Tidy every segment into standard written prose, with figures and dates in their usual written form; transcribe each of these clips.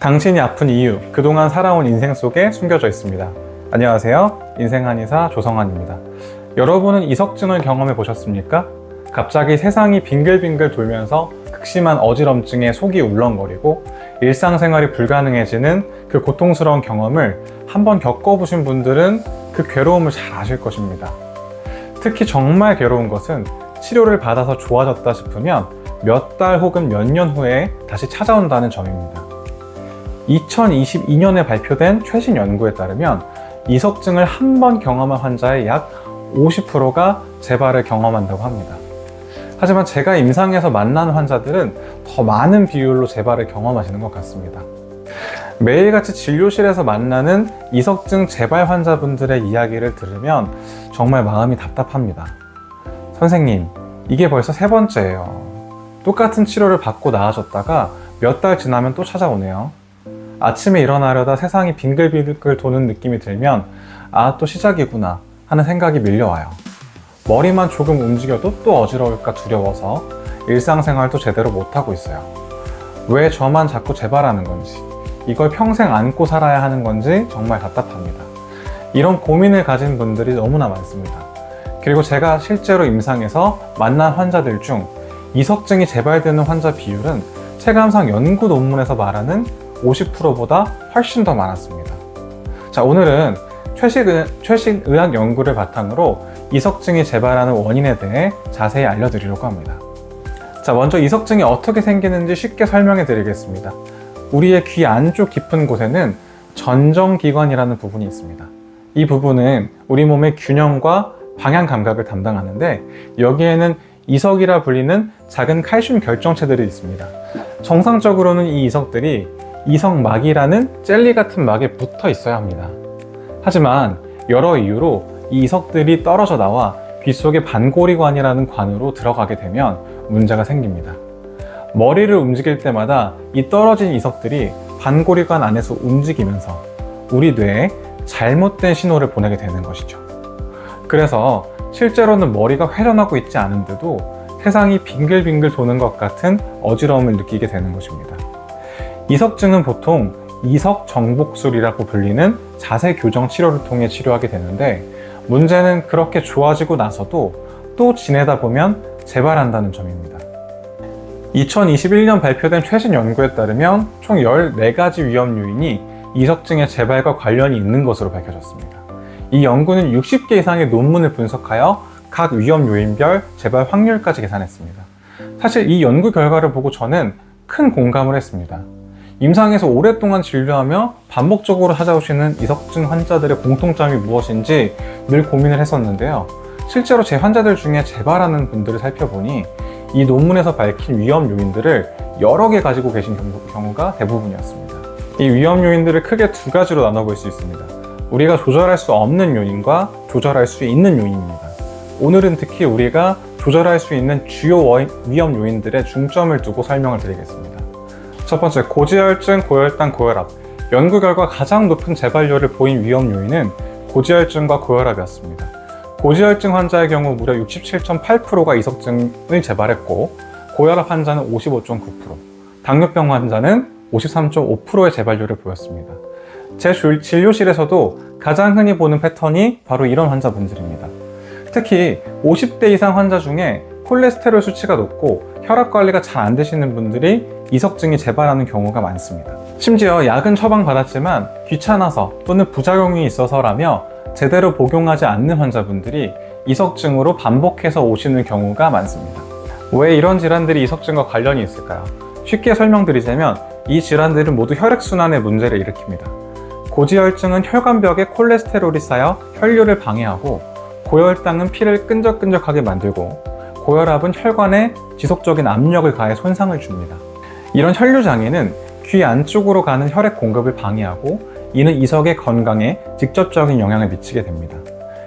당신이 아픈 이유, 그동안 살아온 인생 속에 숨겨져 있습니다. 안녕하세요. 인생 한의사 조성환입니다. 여러분은 이석증을 경험해 보셨습니까? 갑자기 세상이 빙글빙글 돌면서 극심한 어지럼증에 속이 울렁거리고 일상생활이 불가능해지는 그 고통스러운 경험을 한번 겪어보신 분들은 그 괴로움을 잘 아실 것입니다. 특히 정말 괴로운 것은 치료를 받아서 좋아졌다 싶으면 몇 달 혹은 몇 년 후에 다시 찾아온다는 점입니다. 2022년에 발표된 최신 연구에 따르면 이석증을 한 번 경험한 환자의 약 50%가 재발을 경험한다고 합니다. 하지만 제가 임상에서 만나는 환자들은 더 많은 비율로 재발을 경험하시는 것 같습니다. 매일같이 진료실에서 만나는 이석증 재발 환자분들의 이야기를 들으면 정말 마음이 답답합니다. 선생님, 이게 벌써 세 번째예요. 똑같은 치료를 받고 나아졌다가 몇 달 지나면 또 찾아오네요. 아침에 일어나려다 세상이 빙글빙글 도는 느낌이 들면 또 시작이구나 하는 생각이 밀려와요. 머리만 조금 움직여도 또 어지러울까 두려워서 일상생활도 제대로 못하고 있어요. 왜 저만 자꾸 재발하는 건지, 이걸 평생 안고 살아야 하는 건지 정말 답답합니다. 이런 고민을 가진 분들이 너무나 많습니다. 그리고 제가 실제로 임상에서 만난 환자들 중 이석증이 재발되는 환자 비율은 체감상 연구 논문에서 말하는 50%보다 훨씬 더 많았습니다. 자, 오늘은 최신 의학 연구를 바탕으로 이석증이 재발하는 원인에 대해 자세히 알려드리려고 합니다. 자, 먼저 이석증이 어떻게 생기는지 쉽게 설명해 드리겠습니다. 우리의 귀 안쪽 깊은 곳에는 전정기관이라는 부분이 있습니다. 이 부분은 우리 몸의 균형과 방향 감각을 담당하는데 여기에는 이석이라 불리는 작은 칼슘 결정체들이 있습니다. 정상적으로는 이 이석들이 이석막이라는 젤리 같은 막에 붙어 있어야 합니다. 하지만 여러 이유로 이 이석들이 떨어져 나와 귀 속의 반고리관이라는 관으로 들어가게 되면 문제가 생깁니다. 머리를 움직일 때마다 이 떨어진 이석들이 반고리관 안에서 움직이면서 우리 뇌에 잘못된 신호를 보내게 되는 것이죠. 그래서 실제로는 머리가 회전하고 있지 않은데도 세상이 빙글빙글 도는 것 같은 어지러움을 느끼게 되는 것입니다. 이석증은 보통 이석정복술이라고 불리는 자세 교정 치료를 통해 치료하게 되는데 문제는 그렇게 좋아지고 나서도 또 지내다 보면 재발한다는 점입니다. 2021년 발표된 최신 연구에 따르면 총 14가지 위험 요인이 이석증의 재발과 관련이 있는 것으로 밝혀졌습니다. 이 연구는 60개 이상의 논문을 분석하여 각 위험 요인별 재발 확률까지 계산했습니다. 사실 이 연구 결과를 보고 저는 큰 공감을 했습니다. 임상에서 오랫동안 진료하며 반복적으로 찾아오시는 이석증 환자들의 공통점이 무엇인지 늘 고민을 했었는데요. 실제로 제 환자들 중에 재발하는 분들을 살펴보니 이 논문에서 밝힌 위험 요인들을 여러 개 가지고 계신 경우가 대부분이었습니다. 이 위험 요인들을 크게 두 가지로 나눠볼 수 있습니다. 우리가 조절할 수 없는 요인과 조절할 수 있는 요인입니다. 오늘은 특히 우리가 조절할 수 있는 주요 위험 요인들의 중점을 두고 설명을 드리겠습니다. 첫 번째, 고지혈증, 고혈당, 고혈압. 연구 결과 가장 높은 재발률을 보인 위험 요인은 고지혈증과 고혈압이었습니다. 고지혈증 환자의 경우 무려 67.8%가 이석증을 재발했고 고혈압 환자는 55.9%, 당뇨병 환자는 53.5%의 재발률을 보였습니다. 제 진료실에서도 가장 흔히 보는 패턴이 바로 이런 환자분들입니다. 특히 50대 이상 환자 중에 콜레스테롤 수치가 높고 혈압 관리가 잘 안 되시는 분들이 이석증이 재발하는 경우가 많습니다. 심지어 약은 처방받았지만 귀찮아서 또는 부작용이 있어서라며 제대로 복용하지 않는 환자분들이 이석증으로 반복해서 오시는 경우가 많습니다. 왜 이런 질환들이 이석증과 관련이 있을까요? 쉽게 설명드리자면 이 질환들은 모두 혈액순환의 문제를 일으킵니다. 고지혈증은 혈관벽에 콜레스테롤이 쌓여 혈류를 방해하고 고혈당은 피를 끈적끈적하게 만들고 고혈압은 혈관에 지속적인 압력을 가해 손상을 줍니다. 이런 혈류장애는 귀 안쪽으로 가는 혈액 공급을 방해하고 이는 이석의 건강에 직접적인 영향을 미치게 됩니다.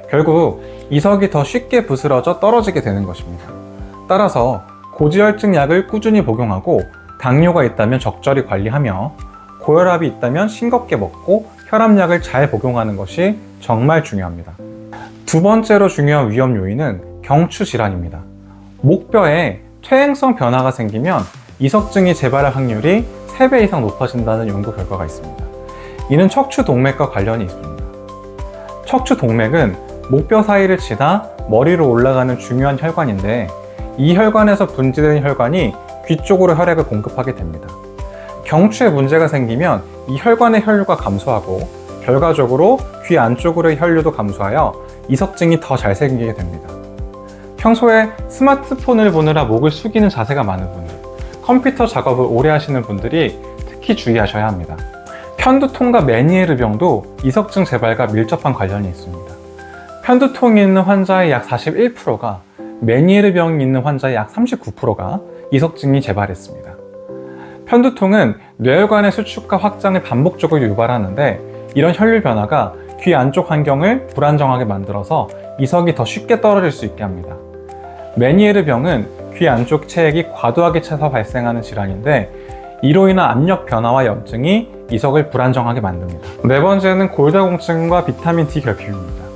결국 이석이 더 쉽게 부스러져 떨어지게 되는 것입니다. 따라서 고지혈증 약을 꾸준히 복용하고 당뇨가 있다면 적절히 관리하며 고혈압이 있다면 싱겁게 먹고 혈압약을 잘 복용하는 것이 정말 중요합니다. 두 번째로 중요한 위험 요인은 경추 질환입니다. 목뼈에 퇴행성 변화가 생기면 이석증이 재발할 확률이 3배 이상 높아진다는 연구 결과가 있습니다. 이는 척추 동맥과 관련이 있습니다. 척추 동맥은 목뼈 사이를 지나 머리로 올라가는 중요한 혈관인데, 이 혈관에서 분지된 혈관이 귀 쪽으로 혈액을 공급하게 됩니다. 경추에 문제가 생기면 이 혈관의 혈류가 감소하고 결과적으로 귀 안쪽으로의 혈류도 감소하여 이석증이 더 잘 생기게 됩니다. 평소에 스마트폰을 보느라 목을 숙이는 자세가 많은 분들, 컴퓨터 작업을 오래 하시는 분들이 특히 주의하셔야 합니다. 편두통과 메니에르병도 이석증 재발과 밀접한 관련이 있습니다. 편두통이 있는 환자의 약 41%가, 메니에르병이 있는 환자의 약 39%가 이석증이 재발했습니다. 편두통은 뇌혈관의 수축과 확장을 반복적으로 유발하는데, 이런 혈류 변화가 귀 안쪽 환경을 불안정하게 만들어서 이석이 더 쉽게 떨어질 수 있게 합니다. 메니에르병은 귀 안쪽 체액이 과도하게 차서 발생하는 질환인데, 이로 인한 압력 변화와 염증이 이석을 불안정하게 만듭니다. 네 번째는 골다공증과 비타민 D 결핍입니다.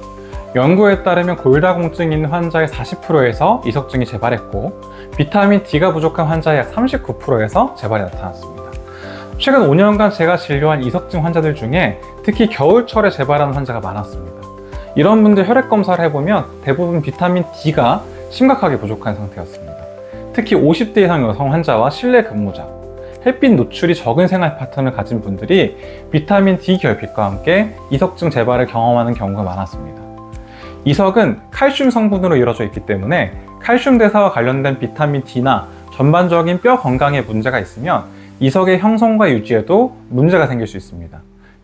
연구에 따르면 골다공증이 있는 환자의 40%에서 이석증이 재발했고, 비타민 D가 부족한 환자의 약 39%에서 재발이 나타났습니다. 최근 5년간 제가 진료한 이석증 환자들 중에 특히 겨울철에 재발하는 환자가 많았습니다. 이런 분들 혈액 검사를 해보면 대부분 비타민 D가 심각하게 부족한 상태였습니다. 특히 50대 이상 여성 환자와 실내 근무자, 햇빛 노출이 적은 생활 패턴을 가진 분들이 비타민 D 결핍과 함께 이석증 재발을 경험하는 경우가 많았습니다. 이석은 칼슘 성분으로 이루어져 있기 때문에 칼슘 대사와 관련된 비타민 D나 전반적인 뼈 건강에 문제가 있으면 이석의 형성과 유지에도 문제가 생길 수 있습니다.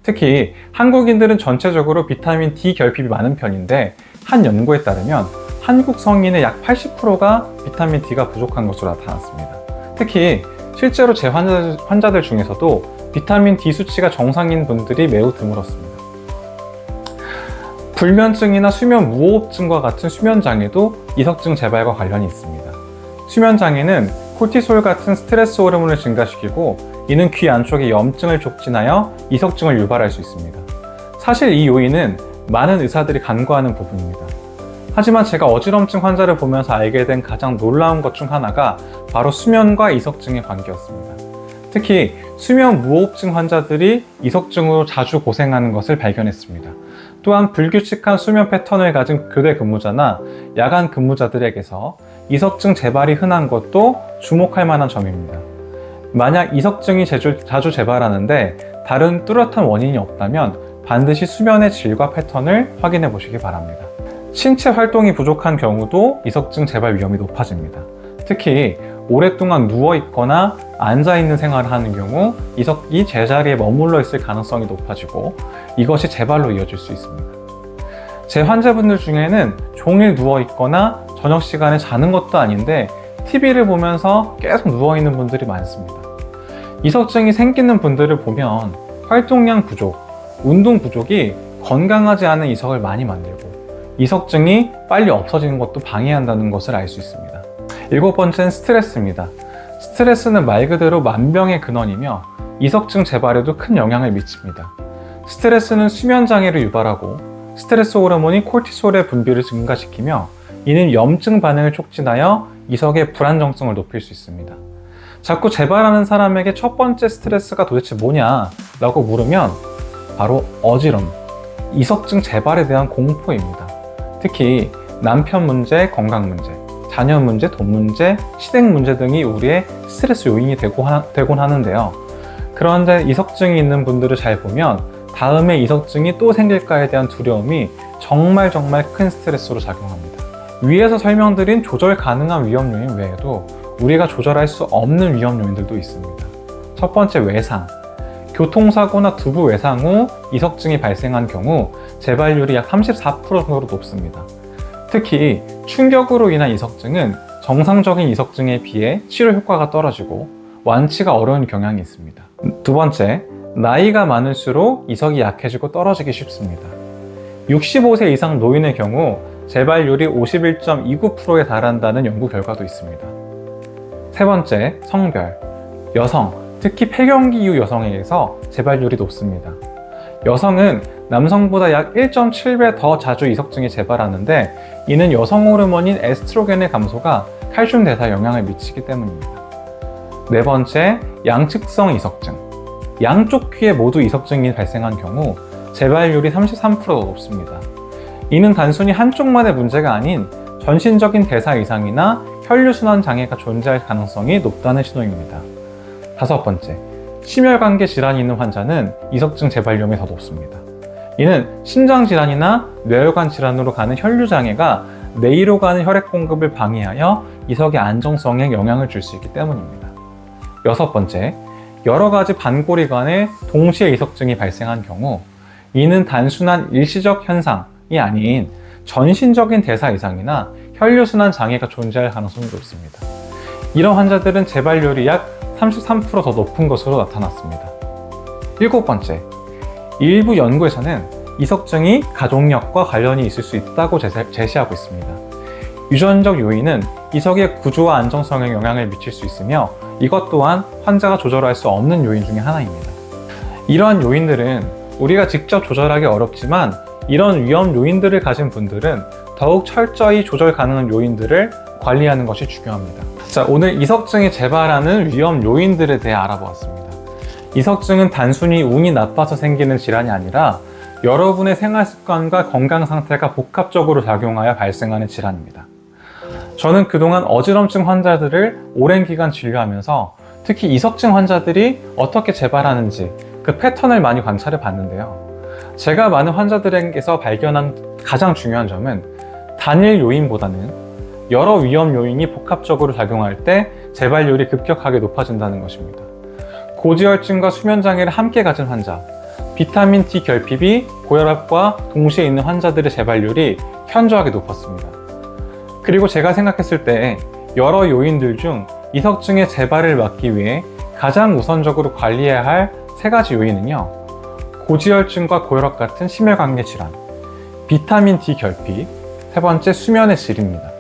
특히 한국인들은 전체적으로 비타민 D 결핍이 많은 편인데, 한 연구에 따르면 한국 성인의 약 80%가 비타민 D가 부족한 것으로 나타났습니다. 특히 실제로 제 환자들 중에서도 비타민 D 수치가 정상인 분들이 매우 드물었습니다. 불면증이나 수면 무호흡증과 같은 수면장애도 이석증 재발과 관련이 있습니다. 수면장애는 코티솔 같은 스트레스 호르몬을 증가시키고, 이는 귀 안쪽의 염증을 촉진하여 이석증을 유발할 수 있습니다. 사실 이 요인은 많은 의사들이 간과하는 부분입니다. 하지만 제가 어지럼증 환자를 보면서 알게 된 가장 놀라운 것 중 하나가 바로 수면과 이석증의 관계였습니다. 특히 수면 무호흡증 환자들이 이석증으로 자주 고생하는 것을 발견했습니다. 또한 불규칙한 수면 패턴을 가진 교대 근무자나 야간 근무자들에게서 이석증 재발이 흔한 것도 주목할 만한 점입니다. 만약 이석증이 자주 재발하는데 다른 뚜렷한 원인이 없다면 반드시 수면의 질과 패턴을 확인해 보시기 바랍니다. 신체 활동이 부족한 경우도 이석증 재발 위험이 높아집니다. 특히 오랫동안 누워있거나 앉아있는 생활을 하는 경우 이석이 제자리에 머물러 있을 가능성이 높아지고, 이것이 재발로 이어질 수 있습니다. 제 환자분들 중에는 종일 누워있거나 저녁 시간에 자는 것도 아닌데 TV를 보면서 계속 누워있는 분들이 많습니다. 이석증이 생기는 분들을 보면 활동량 부족, 운동 부족이 건강하지 않은 이석을 많이 만들고, 이석증이 빨리 없어지는 것도 방해한다는 것을 알 수 있습니다. 7번째는 스트레스입니다. 스트레스는 말 그대로 만병의 근원이며 이석증 재발에도 큰 영향을 미칩니다. 스트레스는 수면장애를 유발하고, 스트레스 호르몬이 코르티솔의 분비를 증가시키며, 이는 염증 반응을 촉진하여 이석의 불안정성을 높일 수 있습니다. 자꾸 재발하는 사람에게 첫 번째 스트레스가 도대체 뭐냐 라고 물으면 바로 어지럼, 이석증 재발에 대한 공포입니다. 특히 남편 문제, 건강 문제, 자녀 문제, 돈 문제, 시댁 문제 등이 우리의 스트레스 요인이 되곤 하는데요. 그런데 이석증이 있는 분들을 잘 보면 다음에 이석증이 또 생길까에 대한 두려움이 정말 큰 스트레스로 작용합니다. 위에서 설명드린 조절 가능한 위험 요인 외에도 우리가 조절할 수 없는 위험 요인들도 있습니다. 첫 번째, 외상. 교통사고나 두부 외상 후 이석증이 발생한 경우 재발률이 약 34% 정도로 높습니다. 특히 충격으로 인한 이석증은 정상적인 이석증에 비해 치료 효과가 떨어지고 완치가 어려운 경향이 있습니다. 두 번째, 나이가 많을수록 이석이 약해지고 떨어지기 쉽습니다. 65세 이상 노인의 경우 재발률이 51.29%에 달한다는 연구 결과도 있습니다. 세 번째, 성별. 여성, 특히 폐경기 이후 여성에게서 재발률이 높습니다. 여성은 남성보다 약 1.7배 더 자주 이석증이 재발하는데, 이는 여성 호르몬인 에스트로겐의 감소가 칼슘 대사에 영향을 미치기 때문입니다. 네 번째, 양측성 이석증. 양쪽 귀에 모두 이석증이 발생한 경우 재발률이 33%가 높습니다. 이는 단순히 한쪽만의 문제가 아닌 전신적인 대사 이상이나 혈류순환 장애가 존재할 가능성이 높다는 신호입니다. 다섯 번째, 심혈관계 질환이 있는 환자는 이석증 재발 위험이 더 높습니다. 이는 심장질환이나 뇌혈관 질환으로 가는 혈류 장애가 뇌로 가는 혈액 공급을 방해하여 이석의 안정성에 영향을 줄 수 있기 때문입니다. 여섯 번째, 여러 가지 반고리관에 동시에 이석증이 발생한 경우 이는 단순한 일시적 현상이 아닌 전신적인 대사 이상이나 혈류순환 장애가 존재할 가능성이 높습니다. 이런 환자들은 재발률이 약 33%더 높은 것으로 나타났습니다. 일곱 번째, 일부 연구에서는 이석증이 가족력과 관련이 있을 수 있다고 제시하고 있습니다. 유전적 요인은 이석의 구조와 안정성에 영향을 미칠 수 있으며 이것 또한 환자가 조절할 수 없는 요인 중에 하나입니다. 이러한 요인들은 우리가 직접 조절하기 어렵지만 이런 위험 요인들을 가진 분들은 더욱 철저히 조절 가능한 요인들을 관리하는 것이 중요합니다. 자, 오늘 이석증이 재발하는 위험 요인들에 대해 알아보았습니다. 이석증은 단순히 운이 나빠서 생기는 질환이 아니라 여러분의 생활 습관과 건강 상태가 복합적으로 작용하여 발생하는 질환입니다. 저는 그동안 어지럼증 환자들을 오랜 기간 진료하면서 특히 이석증 환자들이 어떻게 재발하는지 그 패턴을 많이 관찰해 봤는데요. 제가 많은 환자들에게서 발견한 가장 중요한 점은 단일 요인보다는 여러 위험 요인이 복합적으로 작용할 때 재발률이 급격하게 높아진다는 것입니다. 고지혈증과 수면장애를 함께 가진 환자, 비타민 D 결핍이 고혈압과 동시에 있는 환자들의 재발률이 현저하게 높았습니다. 그리고 제가 생각했을 때 여러 요인들 중 이석증의 재발을 막기 위해 가장 우선적으로 관리해야 할 세 가지 요인은요, 고지혈증과 고혈압 같은 심혈관계 질환, 비타민 D 결핍, 세 번째 수면의 질입니다.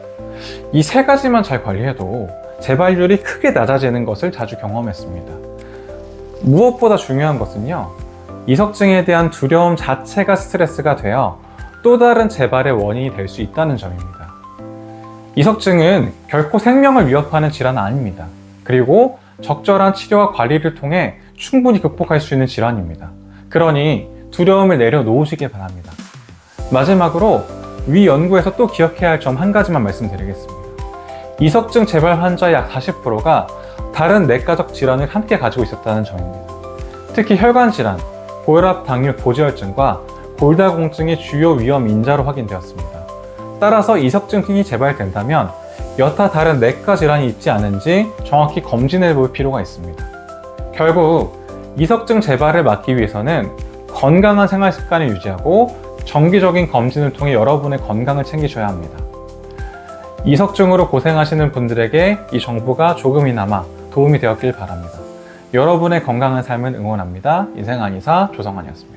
이 세 가지만 잘 관리해도 재발률이 크게 낮아지는 것을 자주 경험했습니다. 무엇보다 중요한 것은요, 이석증에 대한 두려움 자체가 스트레스가 되어 또 다른 재발의 원인이 될 수 있다는 점입니다. 이석증은 결코 생명을 위협하는 질환은 아닙니다. 그리고 적절한 치료와 관리를 통해 충분히 극복할 수 있는 질환입니다. 그러니 두려움을 내려놓으시길 바랍니다. 마지막으로 위 연구에서 또 기억해야 할 점 한 가지만 말씀드리겠습니다. 이석증 재발 환자의 약 40%가 다른 내과적 질환을 함께 가지고 있었다는 점입니다. 특히 혈관 질환, 고혈압, 당뇨, 고지혈증과 골다공증의 주요 위험 인자로 확인되었습니다. 따라서 이석증이 재발된다면 여타 다른 내과 질환이 있지 않은지 정확히 검진해 볼 필요가 있습니다. 결국 이석증 재발을 막기 위해서는 건강한 생활 습관을 유지하고 정기적인 검진을 통해 여러분의 건강을 챙기셔야 합니다. 이석증으로 고생하시는 분들에게 이 정보가 조금이나마 도움이 되었길 바랍니다. 여러분의 건강한 삶을 응원합니다. 인생한의사 조성환이었습니다.